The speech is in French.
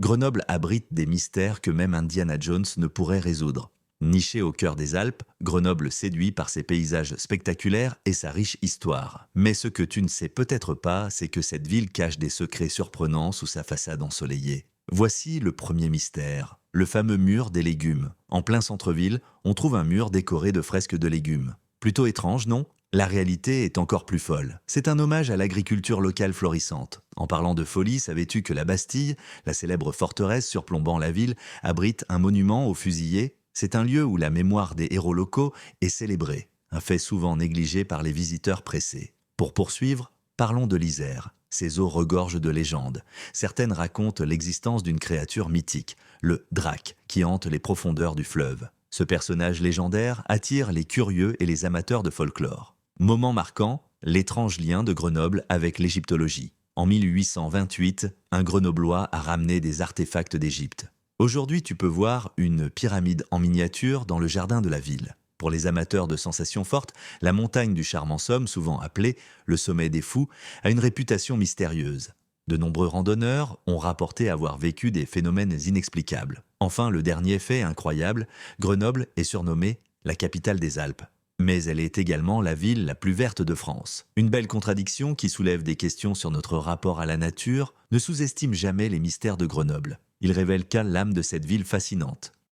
Grenoble abrite des mystères que même Indiana Jones ne pourrait résoudre. Nichée au cœur des Alpes, Grenoble séduit par ses paysages spectaculaires et sa riche histoire. Mais ce que tu ne sais peut-être pas, c'est que cette ville cache des secrets surprenants sous sa façade ensoleillée. Voici le premier mystère, le fameux mur des légumes. En plein centre-ville, on trouve un mur décoré de fresques de légumes. Plutôt étrange, non? La réalité est encore plus folle. C'est un hommage à l'agriculture locale florissante. En parlant de folie, savais-tu que la Bastille, la célèbre forteresse surplombant la ville, abrite un monument aux fusillés? C'est un lieu où la mémoire des héros locaux est célébrée, un fait souvent négligé par les visiteurs pressés. Pour poursuivre, parlons de l'Isère. Ces eaux regorgent de légendes. Certaines racontent l'existence d'une créature mythique, le Drac, qui hante les profondeurs du fleuve. Ce personnage légendaire attire les curieux et les amateurs de folklore. Moment marquant, l'étrange lien de Grenoble avec l'égyptologie. En 1828, un Grenoblois a ramené des artefacts d'Égypte. Aujourd'hui, tu peux voir une pyramide en miniature dans le jardin de la ville. Pour les amateurs de sensations fortes, la montagne du Charme-en-Somme, souvent appelée le sommet des fous, a une réputation mystérieuse. De nombreux randonneurs ont rapporté avoir vécu des phénomènes inexplicables. Enfin, le dernier fait incroyable, Grenoble est surnommée la capitale des Alpes. Mais elle est également la ville la plus verte de France. Une belle contradiction qui soulève des questions sur notre rapport à la nature. Ne sous-estime jamais les mystères de Grenoble. Ils révèlent qu'à l'âme de cette ville fascinante.